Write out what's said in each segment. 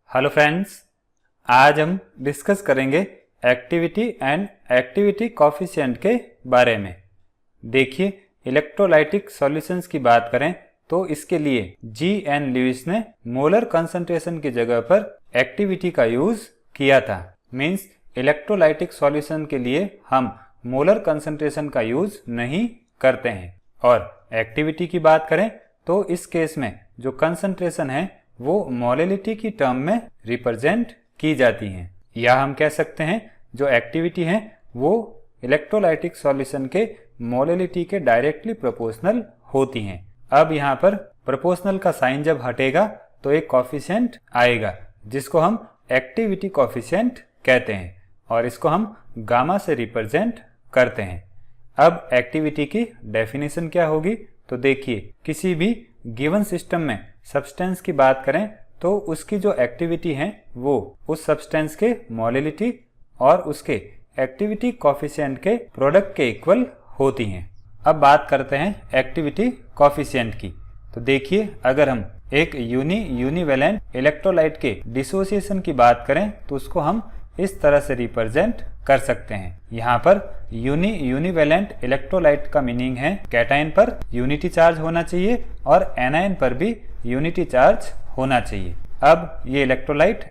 Hello friends, आज हम discuss करेंगे एक्टिविटी एंड एक्टिविटी कोफिशिएंट के बारे में। देखिए, इलेक्ट्रोलाइटिक सॉल्यूशंस की बात करें तो इसके लिए जी.एन. ल्यूइस ने मोलर कंसंट्रेशन की जगह पर एक्टिविटी का यूज किया था। मींस इलेक्ट्रोलाइटिक सॉल्यूशन के लिए हम मोलर कंसंट्रेशन का यूज नहीं करते हैं। और एक्टिविटी की बात करें तो इस केस में जो कंसंट्रेशन है वो मोलैलिटी की टर्म में रिप्रेजेंट की जाती हैं, या हम कह सकते हैं जो एक्टिविटी है वो इलेक्ट्रोलाइटिक सॉल्यूशन के मोलैलिटी के डायरेक्टली प्रोपोर्शनल होती हैं। अब यहाँ पर प्रोपोर्शनल का साइन जब हटेगा तो एक कोफिशिएंट आएगा जिसको हम एक्टिविटी कोफिशिएंट कहते हैं और इसको हम गामा से रिप्रेजेंट करते हैं। अब एक्टिविटी की डेफिनेशन क्या होगी तो देखिए, किसी भी गिवन सिस्टम में सब्सटेंस की बात करें तो उसकी जो एक्टिविटी है वो उस सब्सटेंस के मोलैलिटी और उसके एक्टिविटी कोफिशिएंट के प्रोडक्ट के इक्वल होती हैं। अब बात करते हैं एक्टिविटी कोफिशिएंट की। तो देखिए, अगर हम एक यूनिवैलेंट इलेक्ट्रोलाइट के डिसोसिएशन की बात करें तो उसको हम इस तरह से रिप्रेजेंट कर सकते हैं। यहाँ पर यूनिवैलेंट इलेक्ट्रोलाइट का मीनिंग है कैटायन पर यूनिटी चार्ज होना चाहिए और एनायन पर भी यूनिटी चार्ज होना चाहिए। अब ये इलेक्ट्रोलाइट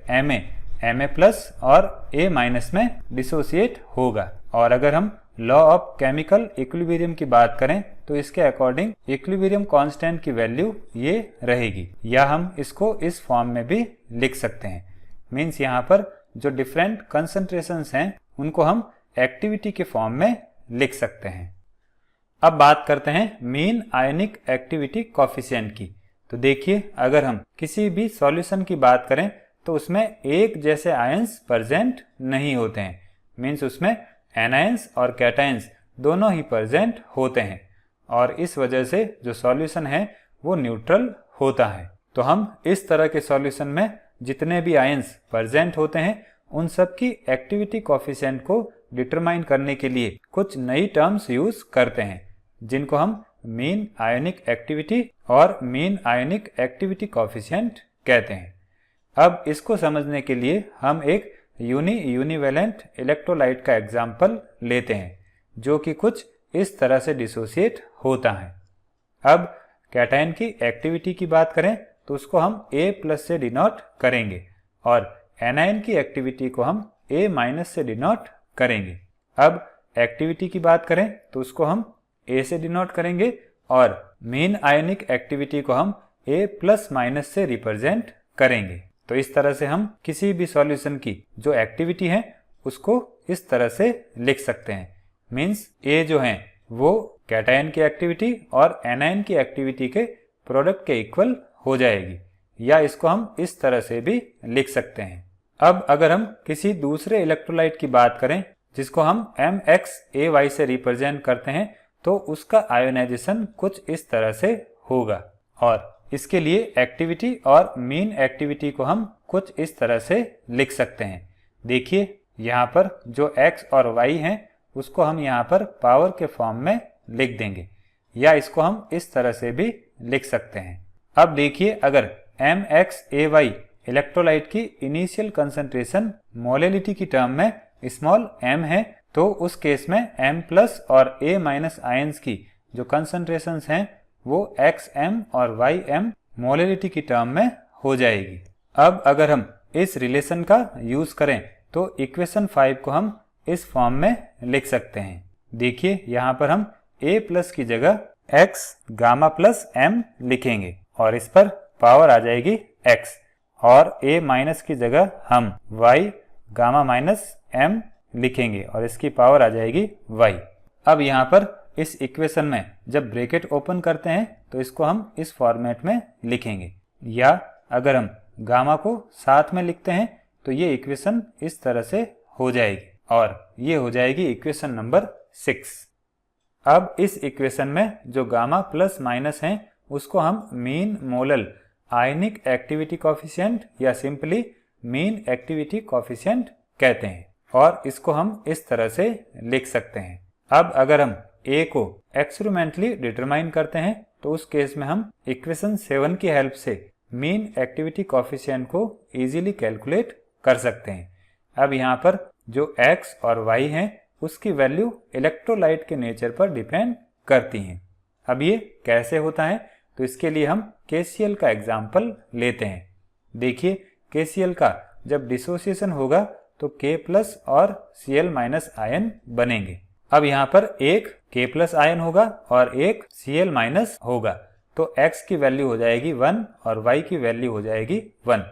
Ma प्लस और A माइनस में डिसोसिएट होगा। और अगर हम लॉ ऑफ केमिकल इक्विलिब्रियम की बात करें तो इसके अकॉर्डिंग इक्विलिब्रियम कांस्टेंट की वैल्यू ये रहेगी, या हम इसको इस फॉर्म में भी लिख सकते हैं। मीन्स यहाँ पर जो डिफरेंट कंसंट्रेशंस हैं उनको हम एक्टिविटी के फॉर्म में लिख सकते हैं। अब बात करते हैं मीन आयनिक एक्टिविटी कोफिशिएंट की। तो देखिए, अगर हम किसी भी सॉल्यूशन की बात करें तो उसमें एक जैसे आयंस प्रेजेंट नहीं होते हैं। मीन्स उसमें एनायंस और कैटायंस दोनों ही प्रेजेंट होते हैं और इस वजह से जो सॉल्यूशन है वो न्यूट्रल होता है। तो हम इस तरह के सॉल्यूशन में जितने भी आयंस प्रेजेंट होते हैं उन सब की एक्टिविटी कोफिशिएंट को डिटरमाइन करने के लिए कुछ नई टर्म्स यूज करते हैं जिनको हम मीन आयनिक एक्टिविटी और मीन आयनिक एक्टिविटी कोफिशिएंट कहते हैं। अब इसको समझने के लिए हम एक यूनिवैलेंट इलेक्ट्रोलाइट का एग्जाम्पल लेते हैं जो कि कुछ इस तरह से डिसोसिएट होता है। अब कैटायन की एक्टिविटी की बात करें तो उसको हम A प्लस से डिनोट करेंगे और एनायन की एक्टिविटी को हम A माइनस से डिनोट करेंगे। अब एक्टिविटी की बात करें तो उसको हम A से डिनोट करेंगे और मीन आयनिक एक्टिविटी को हम A प्लस माइनस से रिप्रेजेंट करेंगे। तो इस तरह से हम किसी भी सॉल्यूशन की जो एक्टिविटी है उसको इस तरह से लिख सकते हैं। मीन्स A जो है वो कैटायन की एक्टिविटी और एनायन की एक्टिविटी के प्रोडक्ट के इक्वल हो जाएगी, या इसको हम इस तरह से भी लिख सकते हैं। अब अगर हम किसी दूसरे इलेक्ट्रोलाइट की बात करें जिसको हम MxAy से रिप्रेजेंट करते हैं तो उसका आयोनाइजेशन कुछ इस तरह से होगा और इसके लिए एक्टिविटी और मीन एक्टिविटी को हम कुछ इस तरह से लिख सकते हैं। देखिए, यहाँ पर जो x और y हैं उसको हम यहाँ पर पावर के फॉर्म में लिख देंगे, या इसको हम इस तरह से भी लिख सकते हैं। अब देखिए, अगर MxAy इलेक्ट्रोलाइट की इनिशियल कंसंट्रेशन मोलैलिटी की टर्म में स्मॉल m है तो उस केस में M प्लस और A माइनस आयंस की जो कंसंट्रेशंस हैं वो XM और YM मोलैलिटी की टर्म में हो जाएगी। अब अगर हम इस रिलेशन का यूज करें तो इक्वेशन 5 को हम इस फॉर्म में लिख सकते हैं। देखिए, यहाँ पर हम A प्लस की जगह X गामा प्लस M लिखेंगे और इस पर पावर आ जाएगी X, और A माइनस की जगह हम Y गामा माइनस M लिखेंगे और इसकी पावर आ जाएगी Y। अब यहाँ पर इस इक्वेशन में जब ब्रैकेट ओपन करते हैं तो इसको हम इस फॉर्मेट में लिखेंगे, या अगर हम गामा को साथ में लिखते हैं तो ये इक्वेशन इस तरह से हो जाएगी और ये हो जाएगी इक्वेशन नंबर 6। अब इस इक्वेशन में जो गामा प्लस माइनस हैं उसको हम मीन मोलल आयनिक एक्टिविटी कोफिशिएंट या सिंपली मीन एक्टिविटी कोफिशिएंट कहते हैं और इसको हम इस तरह से लिख सकते हैं। अब अगर हम A को एक्सपेरिमेंटली डिटरमाइन करते हैं तो उस केस में हम इक्वेशन 7 की हेल्प से मीन एक्टिविटी कोफिशिएंट को इजीली कैलकुलेट कर सकते हैं। अब यहाँ पर जो x और y हैं उसकी वैल्यू इलेक्ट्रोलाइट के नेचर पर डिपेंड करती हैं। अब ये कैसे होता है, तो इसके लिए हम KCl का एग्जाम्पल लेते हैं। देखिए KCl का जब डिसोसिएशन होगा तो K+ और Cl- आयन बनेंगे। अब यहाँ पर एक K+ आयन होगा और एक Cl- होगा, तो x की वैल्यू हो जाएगी 1 और y की वैल्यू हो जाएगी 1।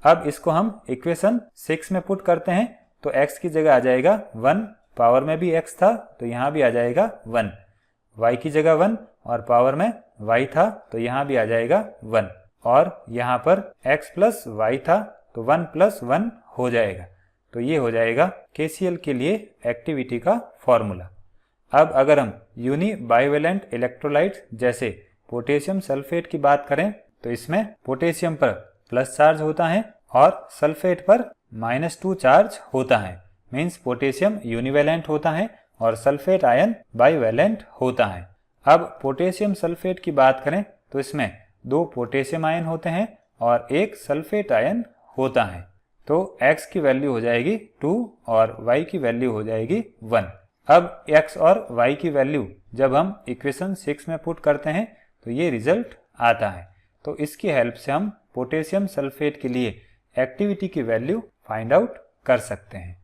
अब इसको हम इक्वेशन 6 में पुट करते हैं तो x की जगह आ जाएगा 1, पावर में भी x था तो यहाँ भी आ जाएगा 1, y की जगह 1 और पावर में y था तो यहाँ भी आ जाएगा 1, और यहाँ पर x प्लस y था तो 1 प्लस 1 हो जाएगा। तो ये हो जाएगा KCl के लिए एक्टिविटी का फॉर्मूला। अब अगर हम यूनी बाइवेलेंट इलेक्ट्रोलाइट जैसे पोटेशियम सल्फेट की बात करें तो इसमें पोटेशियम पर प्लस चार्ज होता है और सल्फेट पर -2 चार्ज होता है। मीन्स पोटेशियम यूनिवेलेंट होता है और सल्फेट आयन बाइवेलेंट होता है। अब पोटेशियम सल्फेट की बात करें तो इसमें 2 पोटेशियम आयन होते हैं और एक सल्फेट आयन होता है। तो x की वैल्यू हो जाएगी 2 और y की वैल्यू हो जाएगी 1। अब x और y की वैल्यू जब हम इक्वेशन 6 में पुट करते हैं तो ये रिजल्ट आता है। तो इसकी हेल्प से हम पोटेशियम सल्फेट के लिए एक्टिविटी की वैल्यू फाइंड आउट कर सकते हैं।